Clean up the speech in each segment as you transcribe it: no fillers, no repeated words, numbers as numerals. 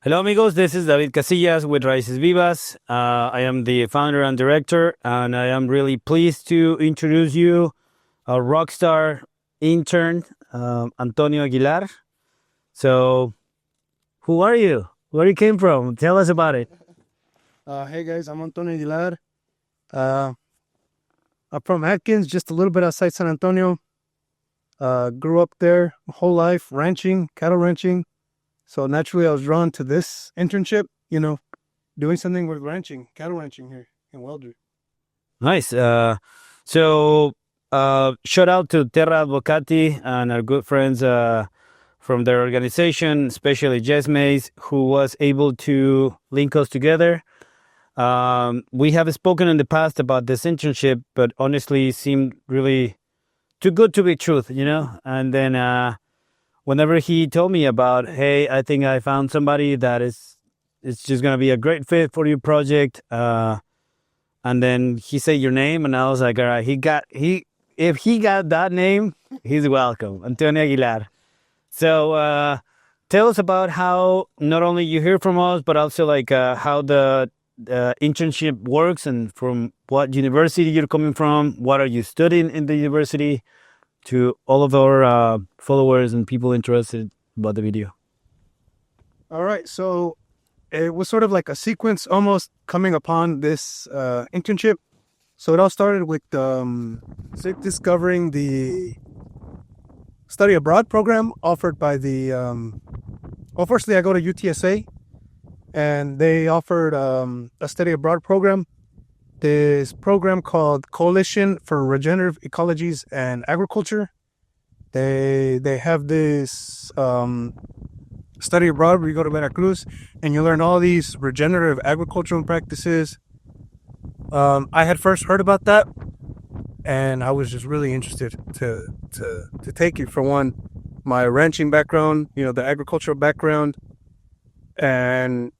Hello, amigos. This is David Casillas with Raices Vivas. I am the founder and director, and I am really pleased to introduce you a rock star intern, Antonio Aguilar. So, who are you? Where you came from? Tell us about it. Hey guys, I'm Antonio Aguilar. Uh, I'm from Atkins, just a little bit outside San Antonio. Grew up there my whole life, ranching, cattle ranching. So naturally, I was drawn to this internship. Doing something with ranching, cattle ranching here in Weldry. Nice. Shout out to Terra Advocati and our good friends from their organization, especially Jess Mays, who was able to link us together. We have spoken in the past about this internship, but honestly, it seemed really too good to be truth, And then whenever he told me about, hey, I think I found somebody that it's just gonna be a great fit for your project. And then he said your name, and I was like, all right, if he got that name, he's welcome, Antonio Aguilar. So tell us about how not only you hear from us, but also like how the internship works, and from what university you're coming from, what are you studying in the university, to all of our followers and people interested about the video. All right, so it was sort of like a sequence almost coming upon this internship. So it all started with discovering the study abroad program offered by the well, firstly I go to UTSA, and they offered a study abroad program. This program called Coalition for Regenerative Ecologies and Agriculture. They have this study abroad where you go to Veracruz and you learn all these regenerative agricultural practices. I had first heard about that, and I was just really interested to take it. For one, my ranching background, the agricultural background, and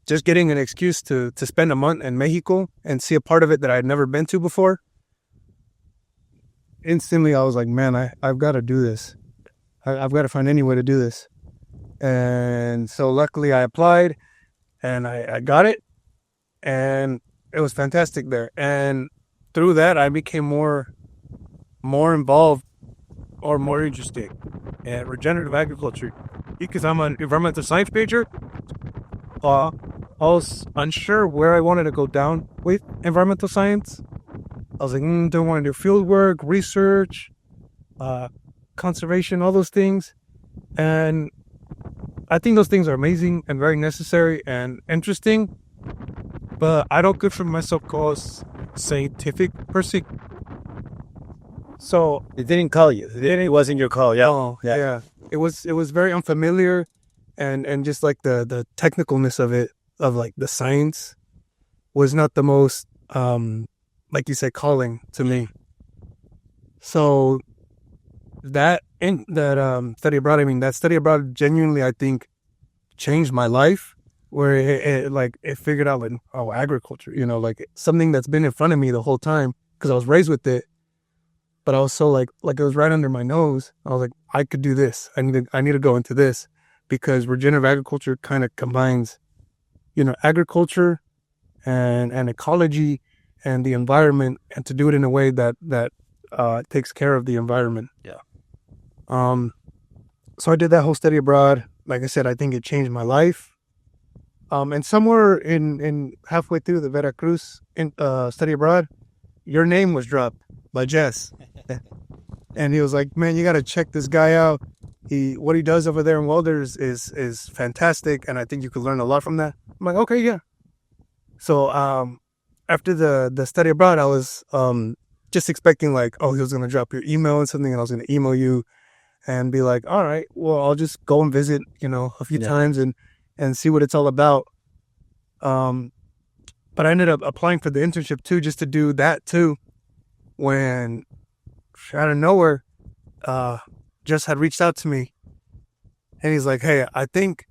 just getting an excuse to spend a month in Mexico and see a part of it that I had never been to before. Instantly, I was like, man, I've got to do this. I've got to find any way to do this. And so luckily I applied and I got it, and it was fantastic there. And through that, I became more involved or more interested in regenerative agriculture, because I'm an environmental science major. I was unsure where I wanted to go down with environmental science. I was like, do I want to do field work, research, conservation, all those things? And I think those things are amazing and very necessary and interesting, but I don't consider myself as scientific per se. So It didn't call you. It wasn't your call. Yeah. oh yeah, it was very unfamiliar, and just like the technicalness of it, of like the science, was not the most like you said, calling to me. So that study abroad, that study abroad genuinely, I think, changed my life, where it figured out, like, oh, agriculture, like something that's been in front of me the whole time because I was raised with it, but I was so like it was right under my nose. I was like, I could do this. I need to go into this, because regenerative agriculture kind of combines, agriculture and ecology and the environment, and to do it in a way that takes care of the environment. Yeah. So I did that whole study abroad. Like I said, I think it changed my life. And somewhere in halfway through the Veracruz study abroad, your name was dropped by Jess, and he was like, "Man, you got to check this guy out. What he does over there in Welders is fantastic, and I think you could learn a lot from that." I'm like, "Okay, yeah." So after the study abroad, I was just expecting, like, oh, he was gonna drop your email and something, and I was gonna email you and be like, all right, well, I'll just go and visit, a few times and see what it's all about. But I ended up applying for the internship too, just to do that too, when out of nowhere, Jess had reached out to me, and he's like, hey, I think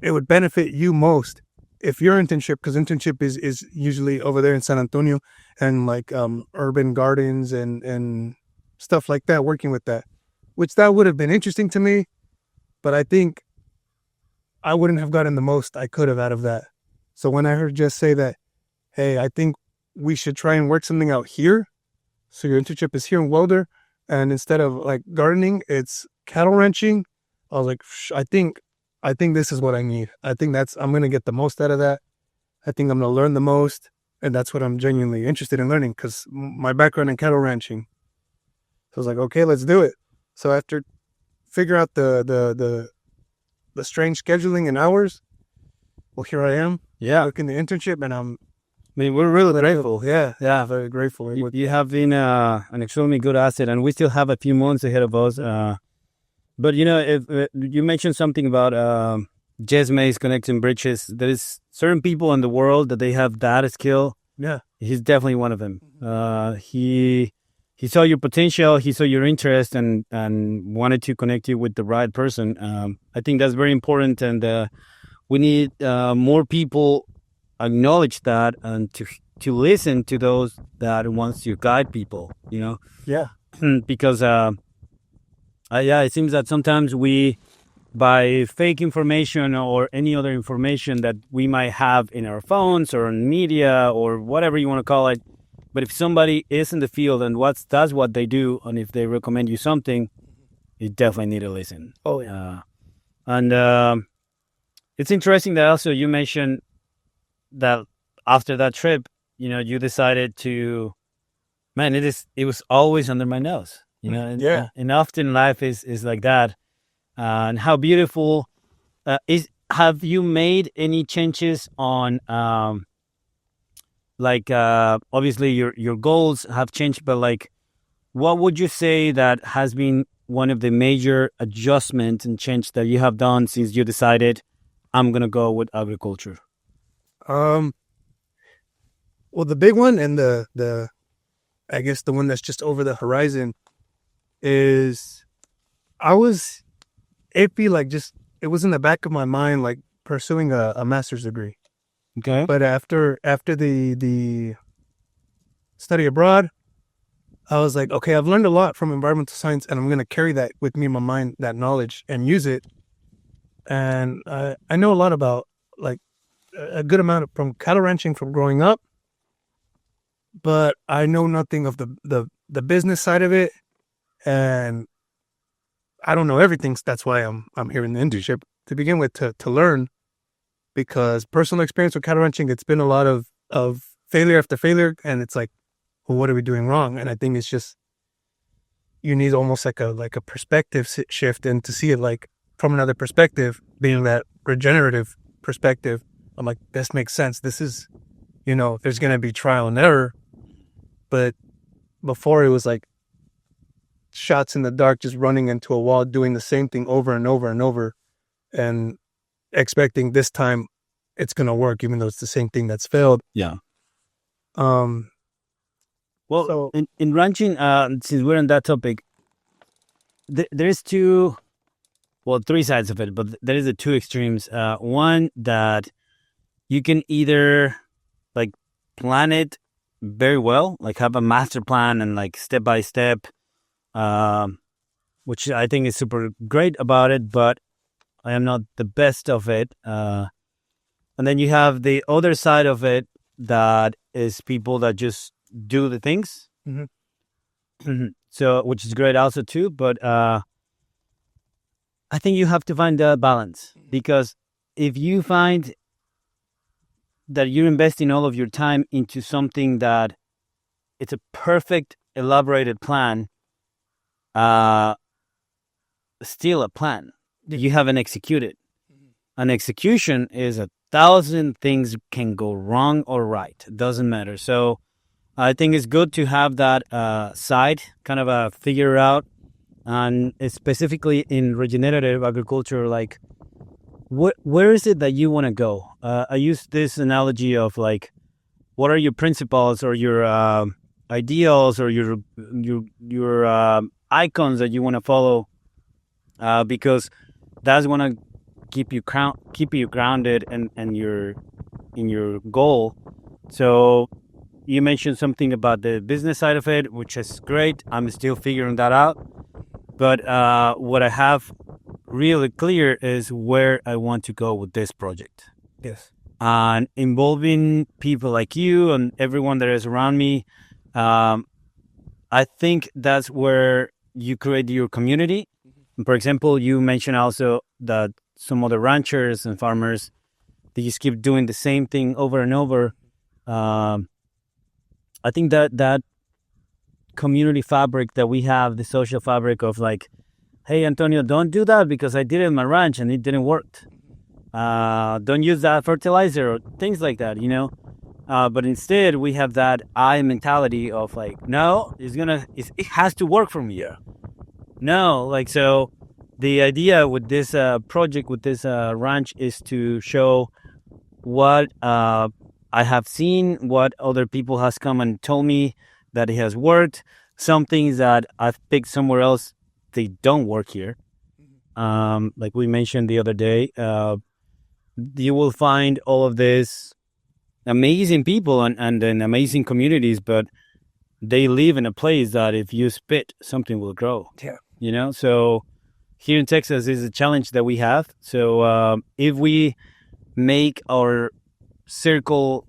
it would benefit you most if your internship, because internship is usually over there in San Antonio, and like urban gardens and stuff like that, working with that, which that would have been interesting to me. But I think I wouldn't have gotten the most I could have out of that. So when I heard Jess say that, hey, I think we should try and work something out here. So your internship is here in Welder, and instead of like gardening, it's cattle ranching. I was like, I think this is what I need. I think I'm gonna get the most out of that. I think I'm gonna learn the most, and that's what I'm genuinely interested in learning because my background in cattle ranching. So I was like, okay, let's do it. So after figure out the strange scheduling and hours, well, here I am. Yeah. Working the internship, and I mean, we're really grateful. yeah, very grateful. You have been an extremely good asset, and we still have a few months ahead of us. But if you mentioned something about Jess Mays connecting bridges, there is certain people in the world that they have that skill. Yeah, he's definitely one of them. He saw your potential, he saw your interest, and wanted to connect you with the right person. I think that's very important, and we need more people acknowledge that and to listen to those that wants to guide people. Yeah. Because it seems that sometimes we, by fake information or any other information that we might have in our phones or in media or whatever you want to call it, but if somebody is in the field and that's what they do, and if they recommend you something, you definitely need to listen. Oh yeah. And it's interesting that also you mentioned that after that trip, you decided to, man, it was always under my nose, and, Yeah. and often life is like that. And how beautiful have you made any changes on, obviously your goals have changed, but like, what would you say that has been one of the major adjustments and change that you have done since you decided I'm going to go with agriculture? Well, the big one and the I guess the one that's just over the horizon is I was iffy, like just it was in the back of my mind, like pursuing a master's degree. Okay. But after the study abroad, I was like, okay, I've learned a lot from environmental science, and I'm going to carry that with me in my mind, that knowledge, and use it. And I know a lot about like a good amount from cattle ranching from growing up, but I know nothing of the business side of it, and I don't know everything. So that's why I'm here in the internship to begin with to learn, because personal experience with cattle ranching, it's been a lot of failure after failure, and it's like, well, what are we doing wrong? And I think it's just you need almost like a perspective shift, and to see it like from another perspective, being that regenerative perspective. I'm like, this makes sense. This is, there's going to be trial and error. But before it was like shots in the dark, just running into a wall, doing the same thing over and over and over, and expecting this time it's going to work, even though it's the same thing that's failed. Yeah. Well, so in ranching, since we're on that topic, there's three sides of it, but there is the two extremes. One that you can either like plan it very well, like have a master plan and like step by step, which I think is super great about it, but I am not the best of it. And then you have the other side of it that is people that just do the things. Mm-hmm. So, which is great also too, but I think you have to find the balance, because if you find that you're investing all of your time into something that it's a perfect elaborated plan, still a plan, you haven't executed. An execution is 1,000 things can go wrong or right. It doesn't matter. So I think it's good to have that side kind of figure out, and specifically in regenerative agriculture, like where is it that you want to go? I use this analogy of like, what are your principles or your ideals or your icons that you want to follow? Because that's going to keep you grounded and in your goal. So you mentioned something about the business side of it, which is great. I'm still figuring that out. But what I have really clear is where I want to go with this project. Yes. And involving people like you and everyone that is around me, I think that's where you create your community. For example, you mentioned also that some other ranchers and farmers, they just keep doing the same thing over and over. I think that community fabric that we have, the social fabric of like, hey, Antonio, don't do that because I did it in my ranch and it didn't work. Don't use that fertilizer or things like that, you know? But instead, we have that I mentality of like, no, it has to work for me. Yeah. No, like, so the idea with this project, with this ranch, is to show what I have seen, what other people has come and told me that it has worked. Some things that I've picked somewhere else, they don't work here. Like we mentioned the other day, you will find all of this amazing people and amazing communities, but they live in a place that if you spit, something will grow. Yeah. You know, so here in Texas is a challenge that we have. So if we make our circle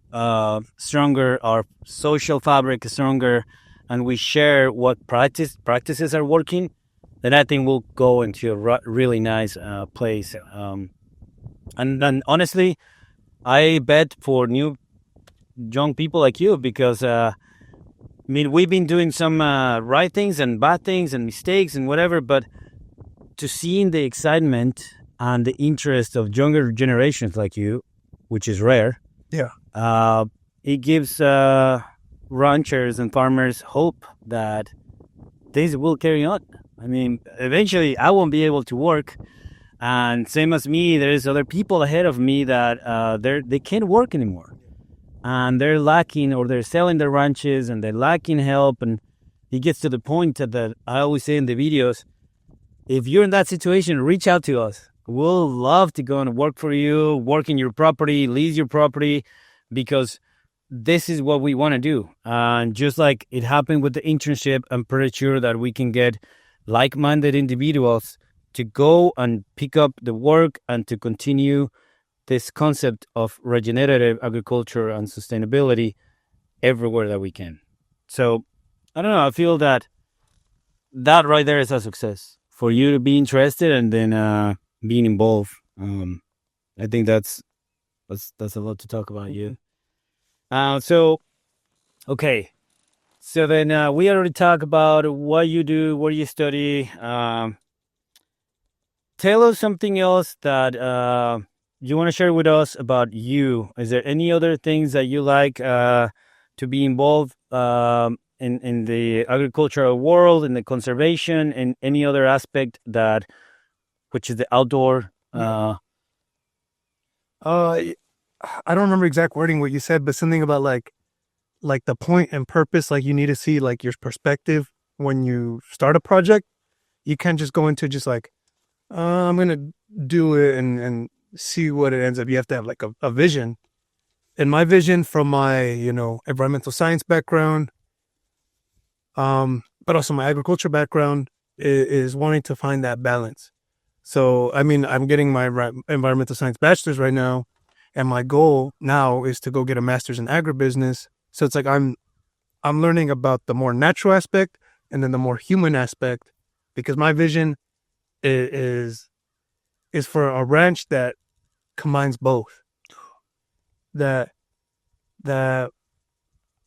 stronger, our social fabric stronger, and we share what practices are working, then I think we'll go into a really nice place. And honestly, I bet for new young people like you, because I mean, we've been doing some right things and bad things and mistakes and whatever, but to seeing the excitement and the interest of younger generations like you, which is rare, it gives ranchers and farmers hope that things will carry on. I mean, eventually I won't be able to work, and same as me, there's other people ahead of me that they can't work anymore, and they're lacking, or they're selling their ranches and they're lacking help. And it gets to the point that I always say in the videos, if you're in that situation, reach out to us. We'll love to go and work for you, work in your property, lease your property, because this is what we want to do. And just like it happened with the internship, I'm pretty sure that we can get like-minded individuals to go and pick up the work and to continue this concept of regenerative agriculture and sustainability everywhere that we can. So, I don't know, I feel that right there is a success for you to be interested and then being involved. I think that's a lot to talk about you. So, okay. So then we already talked about what you do, what you study. Tell us something else that you want to share with us about you. Is there any other things that you like to be involved in the agricultural world, in the conservation, in any other aspect which is the outdoor? I don't remember exact wording what you said, but something about like the point and purpose. Like you need to see like your perspective when you start a project. You can't just go into just like, I'm going to do it and see what it ends up. You have to have like a vision. And my vision from my, environmental science background, but also my agriculture background is wanting to find that balance. So, I mean, I'm getting my environmental science bachelor's right now, and my goal now is to go get a master's in agribusiness. So it's like I'm learning about the more natural aspect and then the more human aspect, because my vision is for a ranch that combines both. That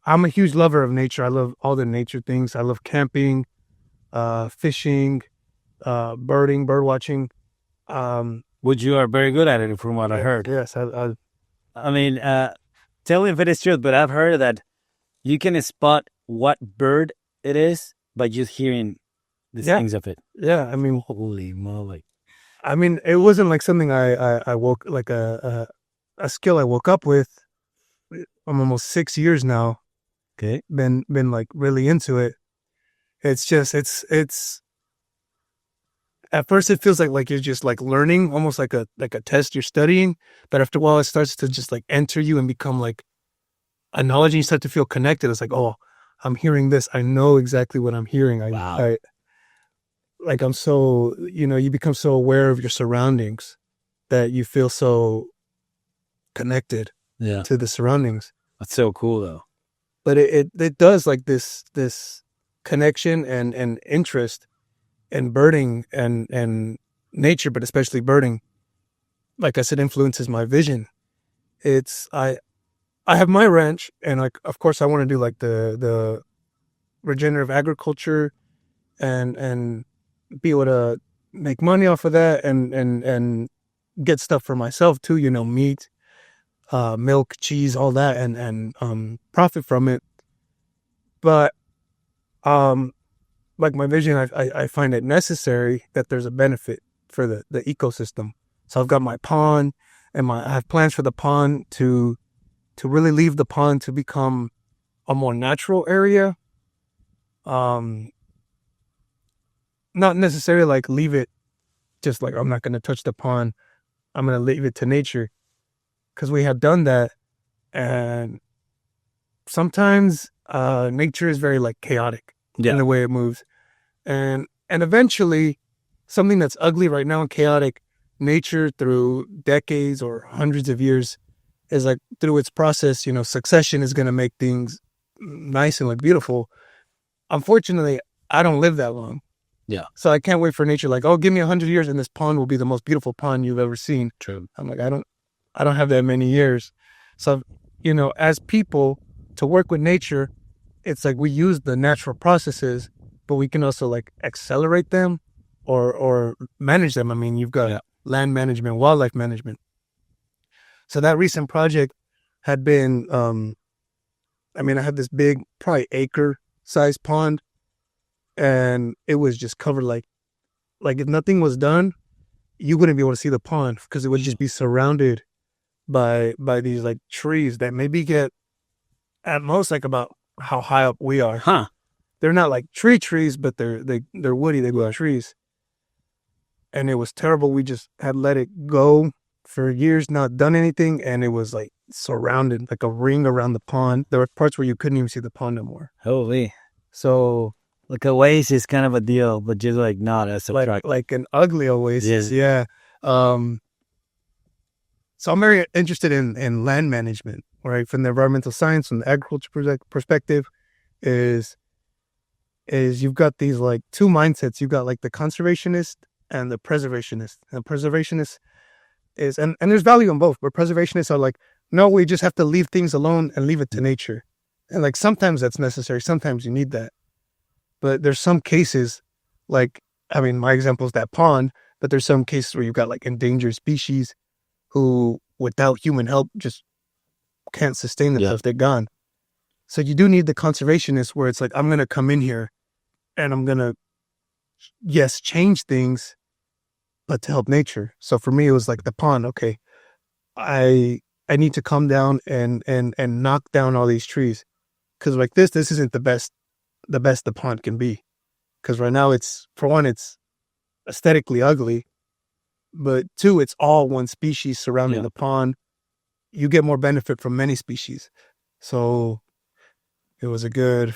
I'm a huge lover of nature. I love all the nature things. I love camping, fishing, bird watching. Which you are very good at it, from what I heard. Yes, I mean, tell me if it is true, but I've heard that you can spot what bird it is by just hearing the things of it. Yeah, I mean, holy moly! I mean, it wasn't like something I woke like a skill I woke up with. I'm almost 6 years now. Okay, been like really into it. It's just it's. At first, it feels like you're just like learning, almost like a test you're studying. But after a while, it starts to just like enter you and become like a knowledge, and you start to feel connected. It's like, oh, I'm hearing this. I know exactly what I'm hearing. Wow. like I'm so, you become so aware of your surroundings that you feel so connected Yeah. to the surroundings. That's so cool though. But it does like this connection and interest in birding and nature, but especially birding, like I said, influences my vision. It's I have my ranch, and like of course I want to do like the regenerative agriculture and be able to make money off of that and get stuff for myself too, meat, milk, cheese, all that, and profit from it. But like my vision, I find it necessary that there's a benefit for the ecosystem. So I've got my pond, and I have plans for the pond to really leave the pond to become a more natural area. Not necessarily like leave it just like I'm not going to touch the pond. I'm going to leave it to nature, because we have done that, and sometimes nature is very like chaotic in the way it moves, and eventually something that's ugly right now and chaotic, nature through decades or hundreds of years is like through its process, succession is going to make things nice and like beautiful. Unfortunately, I don't live that long. Yeah. So I can't wait for nature. Like, oh, give me 100 years and this pond will be the most beautiful pond you've ever seen. True. I'm like, I don't have that many years. So, as people to work with nature, it's like we use the natural processes, but we can also like accelerate them or manage them. I mean, you've got land management, wildlife management. So that recent project had been, I had this big, probably acre-sized pond, and it was just covered like if nothing was done, you wouldn't be able to see the pond because it would just be surrounded by these like trees that maybe get at most like about how high up we are. Huh. They're not like trees, but they're woody. They go trees, and it was terrible. We just had let it go for years, not done anything, and it was like surrounded like a ring around the pond. There were parts where you couldn't even see the pond no more. Holy. So like a oasis is kind of a deal, but just like not as subtract. like an ugly oasis. Yeah. So I'm very interested in land management, right? From the environmental science, from the agriculture perspective, is you've got these like two mindsets. You've got like the conservationist and the preservationist. And preservationist is, and there's value in both, but preservationists are like, no, we just have to leave things alone and leave it to nature. And like sometimes that's necessary. Sometimes you need that. But there's some cases, like, my example is that pond, but there's some cases where you've got like endangered species who, without human help, just can't sustain themselves. They're gone. So you do need the conservationist where it's like, I'm going to come in here and I'm going to, yes, change things, but to help nature. So for me, it was like the pond. Okay, I need to come down and knock down all these trees, because like this isn't the best the pond can be, because right now it's, for one, it's aesthetically ugly, but two, it's all one species surrounding the pond. You get more benefit from many species. So it was a good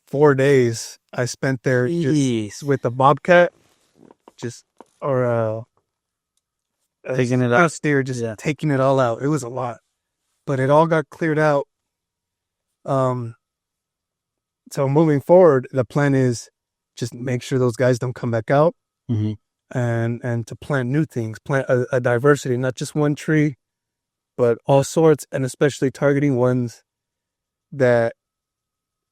4 days I spent there just with the bobcat, taking it out. Steer, taking it all out. It was a lot, but it all got cleared out. So moving forward, the plan is just make sure those guys don't come back out, and to plant new things, plant a diversity, not just one tree, but all sorts, and especially targeting ones that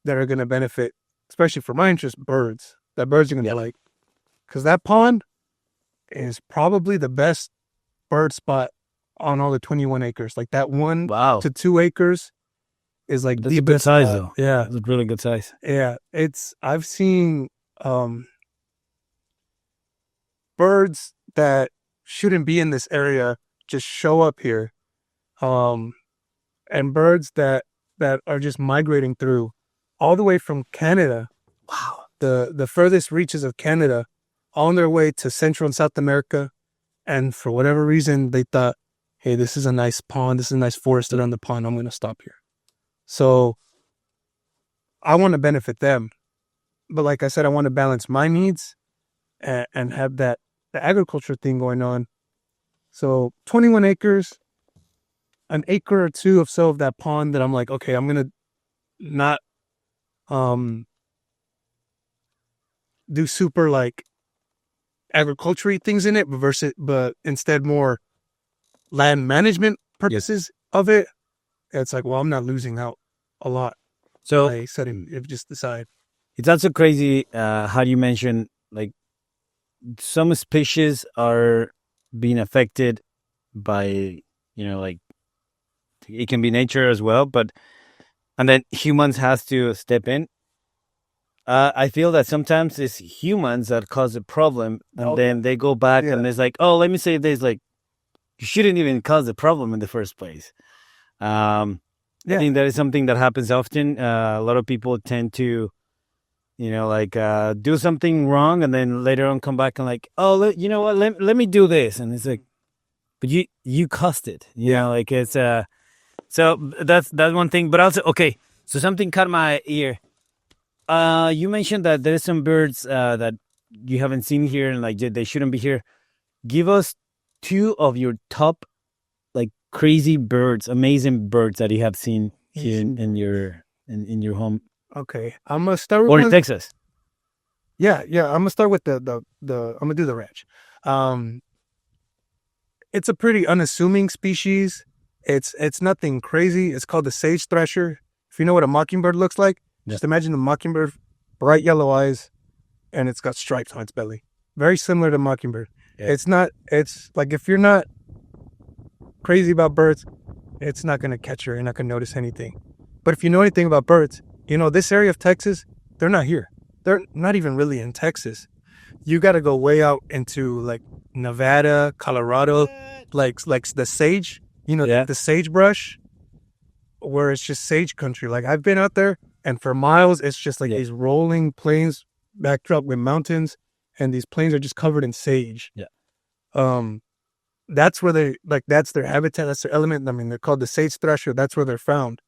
are going to benefit, especially for my interest, birds. That birds are going to like, because that pond is probably the best bird spot on all the 21 acres. Like that 1 to 2 acres is like the best size though. Yeah, it's a really good size. Yeah, I've seen birds that shouldn't be in this area just show up here, and birds that are just migrating through all the way from Canada. Wow, the furthest reaches of Canada, on their way to Central and South America, and for whatever reason they thought, hey, this is a nice pond, this is a nice forest around the pond, I'm going to stop here. So I want to benefit them. But like I said, I want to balance my needs and have the agriculture thing going on. So 21 acres, an acre or two of that pond that I'm like, okay, I'm gonna not do super like agriculture things in it, but instead more land management purposes of it. It's like, well, I'm not losing out a lot. So I said if just decide. it's also crazy how you mentioned like some species are being affected by, like it can be nature as well, and then humans has to step in. I feel that sometimes it's humans that cause the problem, and then they go back and it's like, oh, let me say this, like you shouldn't even cause the problem in the first place. I think that is something that happens often. A lot of people tend to, do something wrong, and then later on come back and like, oh, you know what? Let me do this, and it's like, but you caused it. Like it's so that's one thing. But also, okay, so something caught my ear. You mentioned that there's some birds that you haven't seen here, and like they shouldn't be here. Give us 2 of your top, like crazy birds, amazing birds that you have seen here in your home. Okay, I'm gonna start with or in Texas. Yeah. I'm gonna start with the I'm gonna do the ranch. It's a pretty unassuming species. It's nothing crazy. It's called the sage thresher. If you know what a mockingbird looks like, just imagine a mockingbird, bright yellow eyes, and it's got stripes on its belly. Very similar to mockingbird. Yeah. It's like if you're not crazy about birds, it's not gonna catch you. You're not gonna notice anything. But if you know anything about birds, this area of Texas, they're not here. They're not even really in Texas. You got to go way out into like Nevada, Colorado, like the sage, the sagebrush, where it's just sage country. Like I've been out there, and for miles, it's just like these rolling plains backed up with mountains, and these plains are just covered in sage. Yeah. That's where that's their habitat. That's their element. I mean, they're called the sage thresher. That's where they're found.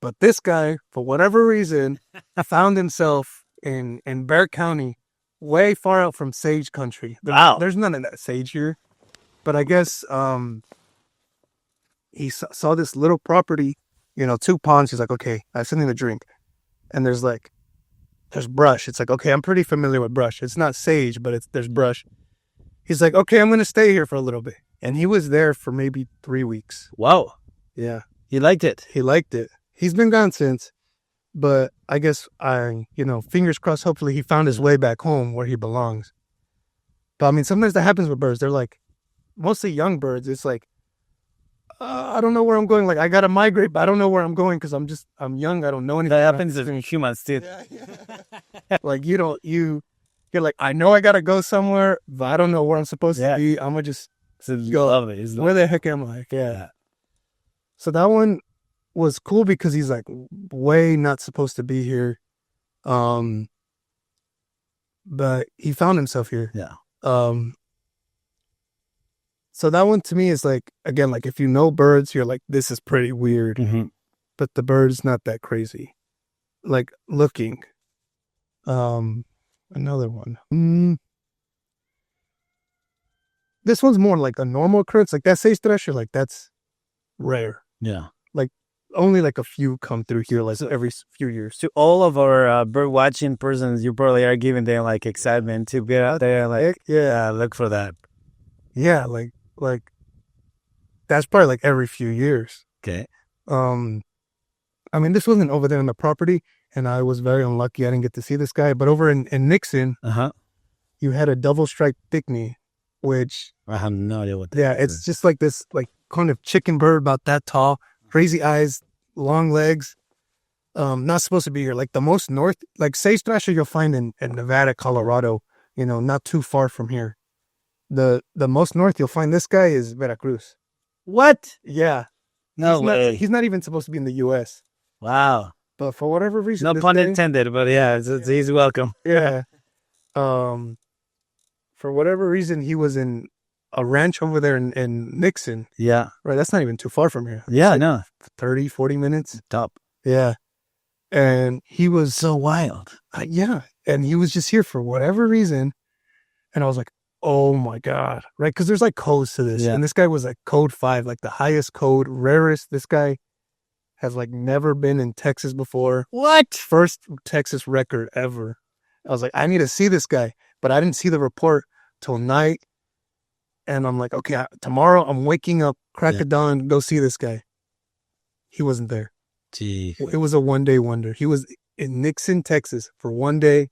But this guy, for whatever reason, found himself in Bexar County, way far out from sage country. There's none of that sage here. But I guess he saw this little property, 2 ponds. He's like, okay, I have something to drink. And there's brush. It's like, okay, I'm pretty familiar with brush. It's not sage, but there's brush. He's like, okay, I'm going to stay here for a little bit. And he was there for maybe 3 weeks. Wow. Yeah. He liked it. He's been gone since, but I guess fingers crossed, hopefully he found his way back home where he belongs. But I mean, sometimes that happens with birds. They're like, mostly young birds. It's like, I don't know where I'm going. Like, I got to migrate, but I don't know where I'm going because I'm young. I don't know anything. That happens in humans too. Yeah. Like, you're like, I know I got to go somewhere, but I don't know where I'm supposed to be. I'm going to just go. Where the heck am I? Yeah. So that one was cool because he's like way not supposed to be here. But he found himself here. Yeah. So that one to me is like, again, like if you know birds, you're like, this is pretty weird. Mm-hmm. But the bird's not that crazy. Like looking. Another one. This one's more like a normal occurrence. Like that sage thresher, like that's rare. Yeah. Like only like a few come through here like every few years. To all of our bird watching persons, you probably are giving them like excitement to get out there, like look for that. Yeah, like that's probably like every few years. Okay. I mean, this wasn't over there on the property, and I was very unlucky. I didn't get to see this guy. But over in Nixon, you had a double-striped thickney, which I have no idea what that is. It's just like this like kind of chicken bird about that tall, crazy eyes, long legs. Not supposed to be here. Like the most north, like sage thrasher you'll find in Nevada, Colorado, not too far from here. The most north you'll find this guy is Veracruz. What? Yeah. No way. He's not even supposed to be in the U.S. Wow. But for whatever reason, no pun intended, but yeah, he's welcome. Yeah. For whatever reason, he was in a ranch over there in Nixon. Yeah. Right. That's not even too far from here. Yeah, like no. 30, 40 minutes. Top. Yeah. And he was so wild. Yeah. And he was just here for whatever reason. And I was like, oh my God. Right. Because there's like codes to this. Yeah. And this guy was like code 5, like the highest code, rarest. This guy has like never been in Texas before. What? First Texas record ever. I was like, I need to see this guy. But I didn't see the report till night. And I'm like, okay, tomorrow I'm waking up, crack of dawn, go see this guy. He wasn't there. Gee. It was a one-day wonder. He was in Nixon, Texas for one day,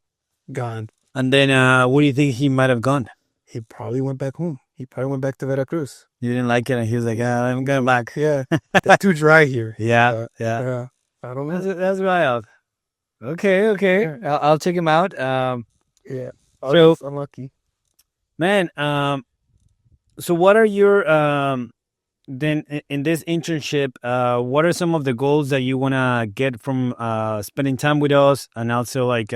gone. And then where do you think he might have gone? He probably went back home. He probably went back to Veracruz. You didn't like it, and he was like, I'm going back. Yeah. It's too dry here. Yeah. Yeah. I don't know. That's wild. Okay. Yeah. I'll check him out. Yeah. So, unlucky. man, so what are your then in this internship, what are some of the goals that you want to get from spending time with us, and also like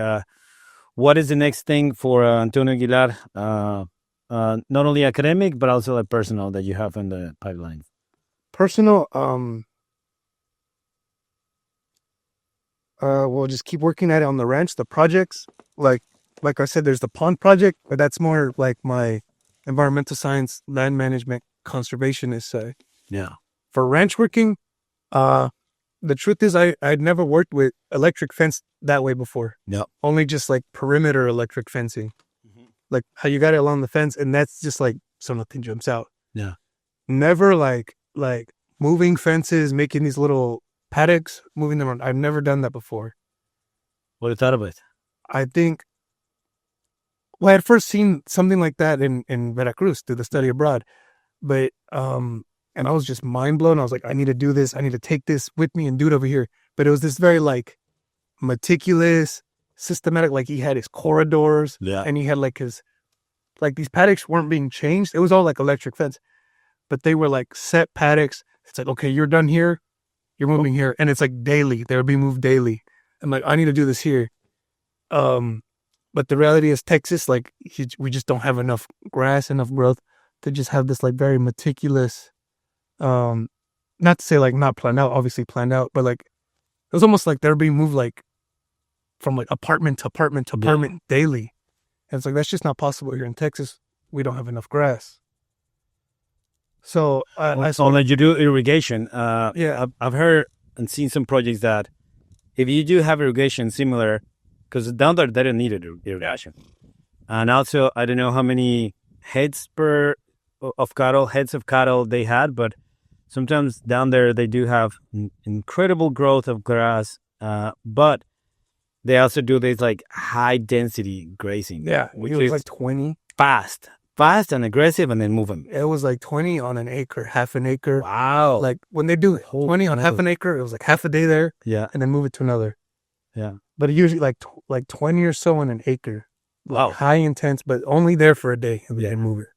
what is the next thing for Antonio Aguilar, not only academic but also like personal that you have in the pipeline? Personal, we'll just keep working at it on the ranch, the projects. Like I said, there's the pond project, but that's more like my environmental science, land management, conservationist side. Yeah. For ranch working, the truth is I'd never worked with electric fence that way before. Yeah. Only just like perimeter electric fencing. Mm-hmm. Like how you got it along the fence, and that's just like so nothing jumps out. Yeah. Never like moving fences, making these little paddocks, moving them around. I've never done that before. What do you thought of it? I think, well, I had first seen something like that in Veracruz through the study abroad, but and I was just mind blown. I was like, I need to do this. I need to take this with me and do it over here. But it was this very like meticulous, systematic. Like he had his corridors, and he had like his, like these paddocks weren't being changed. It was all like electric fence, but they were like set paddocks. It's like, okay, you're done here, you're moving here, and it's like daily. They would be moved daily. I'm like, I need to do this here. But the reality is Texas, like we just don't have enough grass, enough growth to just have this like very meticulous, not to say like not planned out, obviously planned out, but like it was almost like they're being moved like from like apartment to apartment to apartment daily. And it's like, that's just not possible here in Texas. We don't have enough grass. So you do irrigation. Yeah, I've heard and seen some projects that if you do have irrigation similar, because down there they don't need irrigation, and also I don't know how many heads of cattle they had, but sometimes down there they do have incredible growth of grass, but they also do this like high density grazing. Yeah, which it was is like 20. Fast and aggressive, and then move them. It was like 20 on an acre, half an acre. Wow. Like when they do 20 on half an acre, it was like half a day there. Yeah. And then move it to another. Yeah. But usually like 20 or so on an acre. Wow. High intense, but only there for a day and then move it.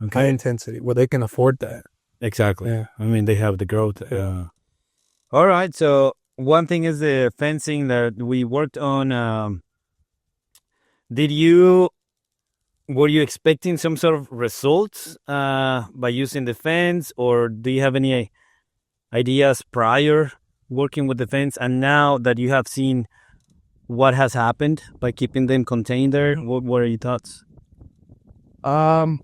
Okay. High intensity, where they can afford that. Exactly. Yeah. I mean, they have the growth. All right. So one thing is the fencing that we worked on. Were you expecting some sort of results by using the fence, or do you have any ideas prior working with the fence? And now that you have seen what has happened by keeping them contained there, what are your thoughts? The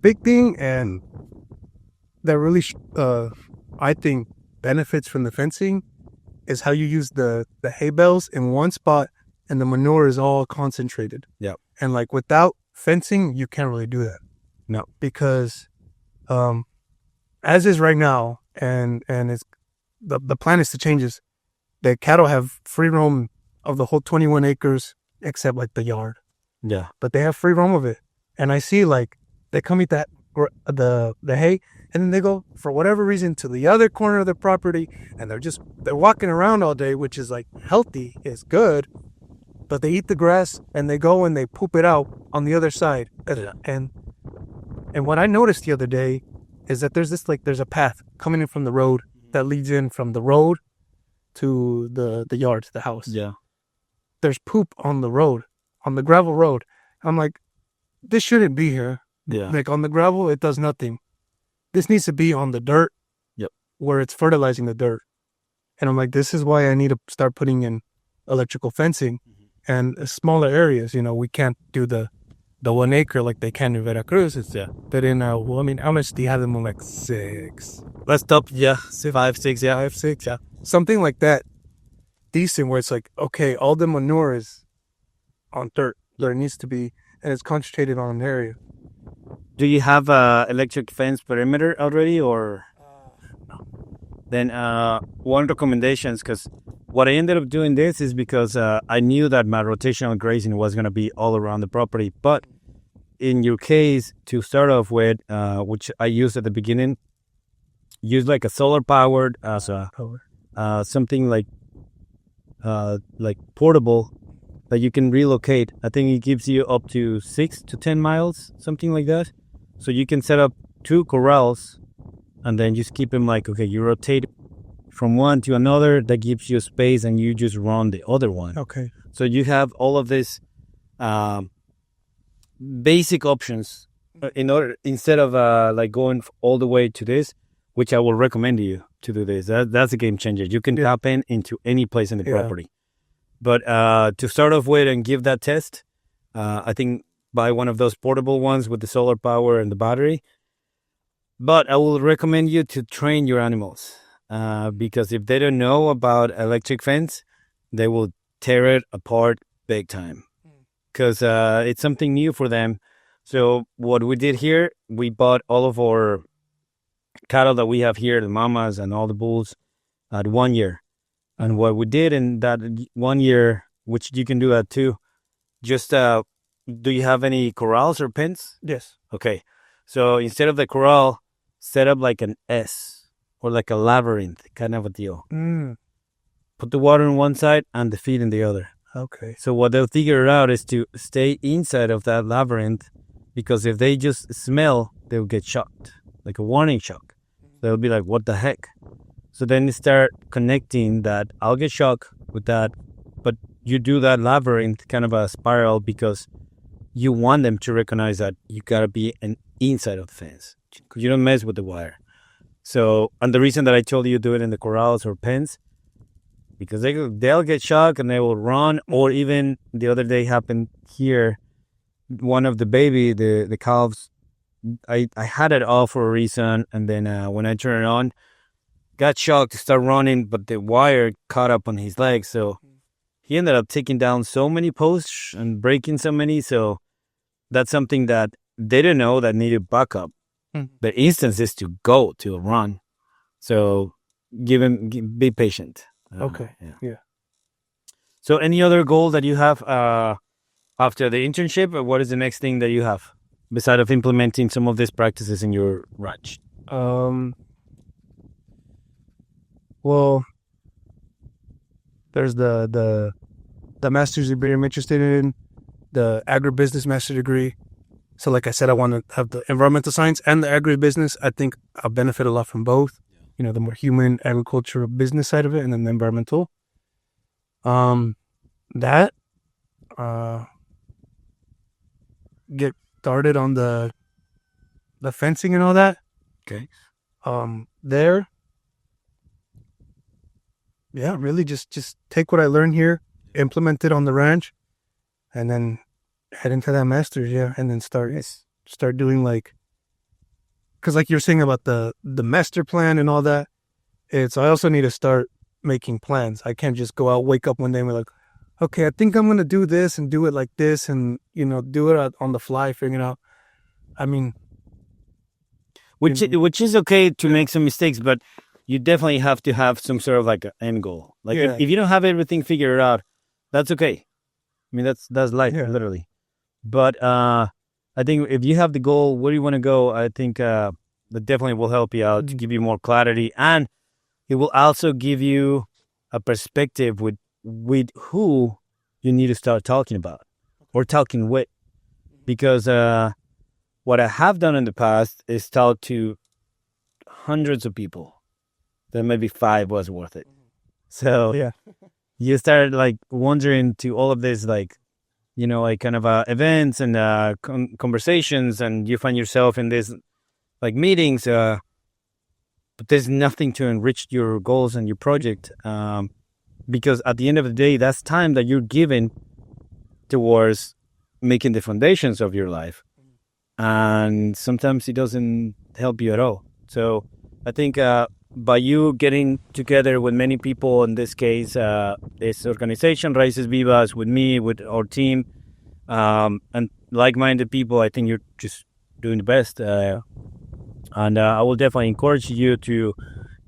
big thing, and that really, I think, benefits from the fencing is how you use the hay bales in one spot and the manure is all concentrated. Yeah. And like without fencing, you can't really do that. No. Because as is right now, and it's the plan is to change this, the cattle have free roam of the whole 21 acres except like the yard. Yeah. But they have free roam of it. And I see like they come eat the hay, and then they go for whatever reason to the other corner of the property, and they're walking around all day, which is like healthy, is good. But they eat the grass and they go and they poop it out on the other side. And what I noticed the other day is that there's a path coming in from the road that leads in from the road to the yard, to the house. Yeah. There's poop on the road, on the gravel road. I'm like, this shouldn't be here. Yeah. Like on the gravel, it does nothing. This needs to be on the dirt. Yep. Where it's fertilizing the dirt. And I'm like, this is why I need to start putting in electrical fencing. and smaller areas. We can't do the 1 acre like they can in Veracruz. But in well, I mean, how much do you have them on? Like 6? Let's stop. Yeah, 5, 6. Yeah, 5, 6, yeah, something like that. Decent, where it's like, okay, all the manure is on dirt where it needs to be, and it's concentrated on an area. Do you have electric fence perimeter already, or? No. Then one recommendations, because what I ended up doing this is because I knew that my rotational grazing was going to be all around the property. But in your case, to start off with, which I used at the beginning, use like a solar powered as a something like portable that you can relocate. I think it gives you up to 6 to 10 miles, something like that. So you can set up 2 corrals and then just keep them like, okay, you rotate from one to another. That gives you space and you just run the other one. Okay. So you have all of this basic options instead of like going all the way to this, which I will recommend you to do this. That's a game changer. You can tap into any place in the property. But to start off with and give that test, I think buy one of those portable ones with the solar power and the battery. But I will recommend you to train your animals because if they don't know about electric fence, they will tear it apart big time because it's something new for them. So what we did here, we bought all of our cattle that we have here, the mamas and all the bulls, at 1 year. And what we did in that 1 year, which you can do that too, just do you have any corrals or pens? Yes. Okay. So instead of the corral, set up like an S or like a labyrinth kind of a deal. Put the water on one side and the feed in the other. Okay. So what they'll figure out is to stay inside of that labyrinth, because if they just smell, they'll get shocked, like a warning shock. They'll be like, what the heck? So then you start connecting that I'll get shocked with that, but you do that labyrinth kind of a spiral because you want them to recognize that you got to be inside of the fence. You don't mess with the wire. So, and the reason that I told you do it in the corrals or pens, because they'll get shocked and they will run. Or even the other day happened here, one of the the calves, I had it off for a reason, and then when I turned it on, got shocked to start running, but the wire caught up on his leg. So he ended up taking down so many posts and breaking so many. So that's something that they didn't know that needed backup. The instance is to go to a run. So be patient. Okay. Yeah. So any other goal that you have after the internship? Or what is the next thing that you have besides of implementing some of these practices in your ranch? Well, there's the master's degree I'm interested in, the agribusiness master degree. So like I said, I want to have the environmental science and the agribusiness. I think I'll benefit a lot from both. The more human agricultural business side of it, and then the environmental. Get started on the fencing and all that. Okay. Really just take what I learned here, implement it on the ranch, and then head into that master's, and then start doing like, because like you're saying about the master plan and all that, I also need to start making plans. I can't just go out, wake up one day and be like, okay, I think I'm going to do this and do it like this and, do it on the fly, figuring out. I mean, which is okay to make some mistakes, but you definitely have to have some sort of like an end goal. Like if you don't have everything figured out, that's okay. I mean, that's life, literally. But I think if you have the goal, where you want to go, I think that definitely will help you out to give you more clarity, and it will also give you a perspective with who you need to start talking about or talking with. Because what I have done in the past is talk to hundreds of people. Then maybe 5 was worth it. So you start like wondering to all of this, like, like kind of events and conversations, and you find yourself in this like meetings, but there's nothing to enrich your goals and your project, because at the end of the day, that's time that you're given towards making the foundations of your life, and sometimes it doesn't help you at all. So I think by you getting together with many people, in this case, this organization, Raices Vivas, with me, with our team, and like-minded people, I think you're just doing the best. And I will definitely encourage you to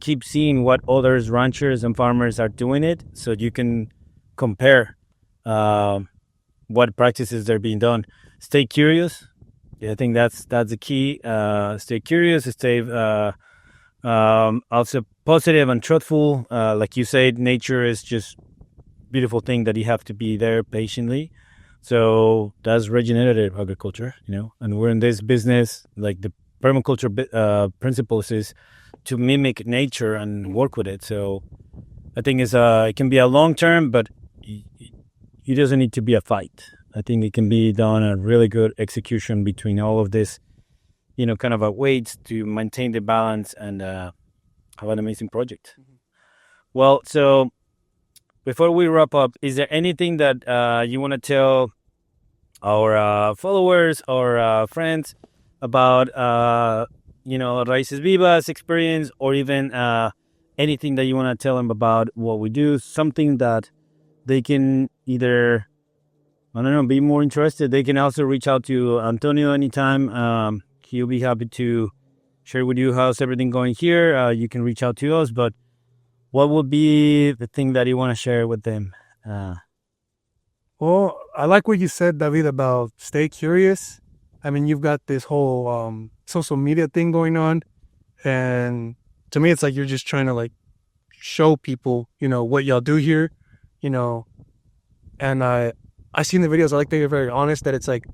keep seeing what others, ranchers and farmers are doing it, so you can compare what practices are being done. Stay curious. Yeah, I think that's the key. Stay curious. Stay also positive and truthful. Like you said, nature is just beautiful thing that you have to be there patiently. So that's regenerative agriculture, and we're in this business, like the permaculture principles is to mimic nature and work with it. So I think it can be a long term, but it doesn't need to be a fight. I think it can be done a really good execution between all of this, kind of a weights to maintain the balance and have an amazing project. Mm-hmm. Well, so before we wrap up, is there anything that you want to tell our followers or friends about, Raices Vivas experience, or even anything that you want to tell them about what we do, something that they can either, I don't know, be more interested. They can also reach out to Antonio anytime. He'll be happy to share with you how's everything going here. You can reach out to us, but what would be the thing that you want to share with them? Well, I like what you said, David, about stay curious. I mean, you've got this whole social media thing going on, and to me, it's like you're just trying to like show people, what y'all do here, and I seen the videos. I like that you're very honest, that it's like,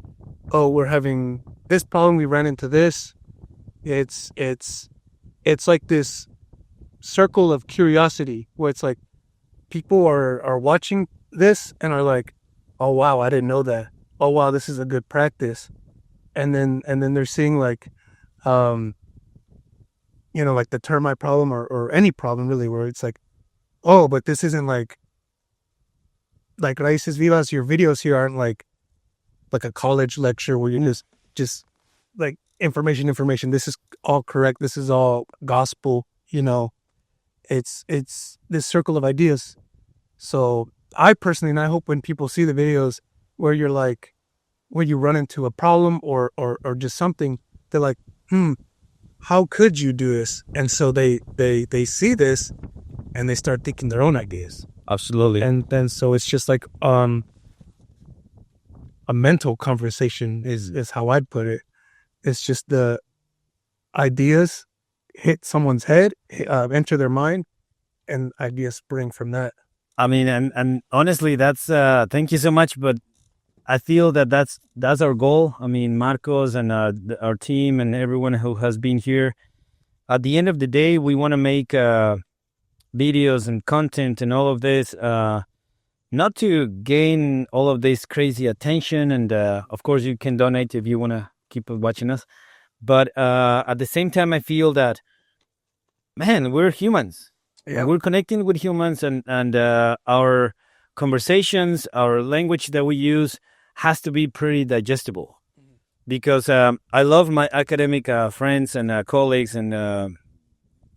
oh, we're having this problem, we ran into this. It's like this circle of curiosity where it's like people are watching this and are like, oh wow, I didn't know that. Oh wow, this is a good practice. And then they're seeing like like the termite problem or any problem really, where it's like, oh, but this isn't like Raices Vivas, your videos here aren't like a college lecture where you just like information. This is all correct. This is all gospel, It's this circle of ideas. So I personally, and I hope when people see the videos where you're like, when you run into a problem or just something, they're like, how could you do this? And so they see this and they start thinking their own ideas. Absolutely. And then so it's just like a mental conversation is how I'd put it. It's just the ideas hit someone's head, enter their mind, and ideas spring from that. I mean, and honestly, that's thank you so much. But I feel that's our goal. I mean, Marcos and our team and everyone who has been here. At the end of the day, we want to make videos and content and all of this, not to gain all of this crazy attention. And of course, you can donate if you want to keep watching us. But at the same time, I feel that, man, we're humans. Yeah. We're connecting with humans, and our conversations, our language that we use has to be pretty digestible. Because I love my academic friends and colleagues, and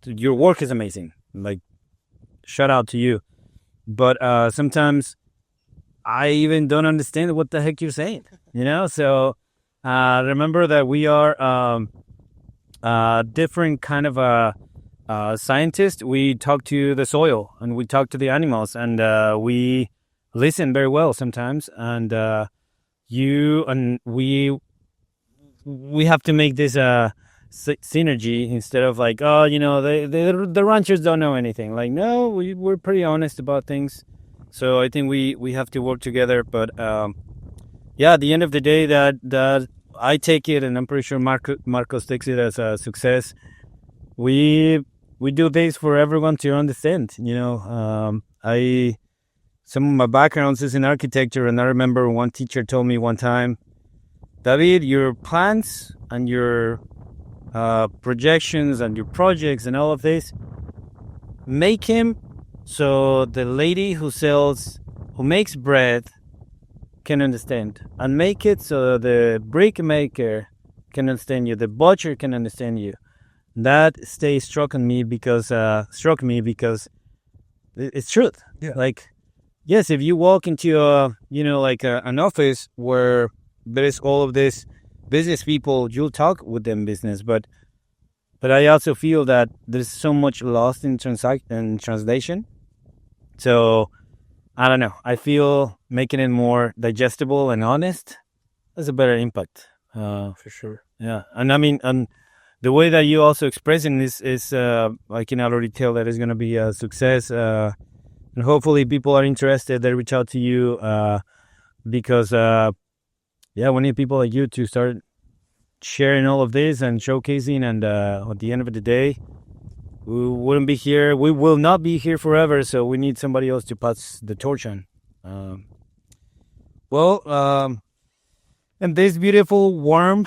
your work is amazing. Like, shout out to you. But sometimes I even don't understand what the heck you're saying, So remember that we are different kind of scientists. We talk to the soil and we talk to the animals, and we listen very well sometimes. And you and we have to make this synergy instead of like, oh, the ranchers don't know anything. Like, no, we're pretty honest about things. So I think we have to work together. But yeah, at the end of the day, that I take it, and I'm pretty sure Marcos takes it as a success. We do this for everyone to understand. Some of my background is in architecture, and I remember one teacher told me one time, David, your plans and your projections and your projects and all of this, make him so the lady who makes bread can understand, and make it so the brick maker can understand you, the butcher can understand you. That struck me because it's truth. Yeah. Like, yes, if you walk into an office where there is all of this business people, you'll talk with them business, but I also feel that there's so much lost in translation. So I don't know. I feel making it more digestible and honest has a better impact. For sure. Yeah, and I mean, and the way that you also expressing this is, I can already tell that it's going to be a success. And hopefully, people are interested. They reach out to you because, we need people like you to start sharing all of this and showcasing. And at the end of the day, we wouldn't be here. We will not be here forever. So we need somebody else to pass the torch on. And this beautiful, warm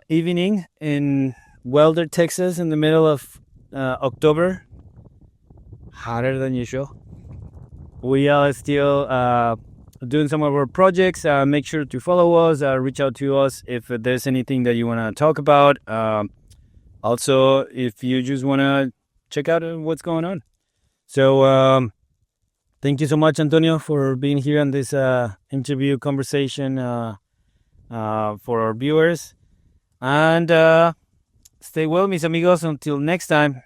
evening in Welder, Texas, in the middle of October, hotter than usual. We are still doing some of our projects. Make sure to follow us. Reach out to us if there's anything that you want to talk about. Also, if you just want to check out what's going on. So thank you so much, Antonio, for being here on this interview conversation for our viewers. And stay well, mis amigos. Until next time.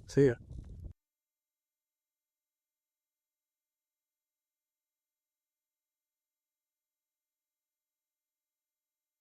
See ya.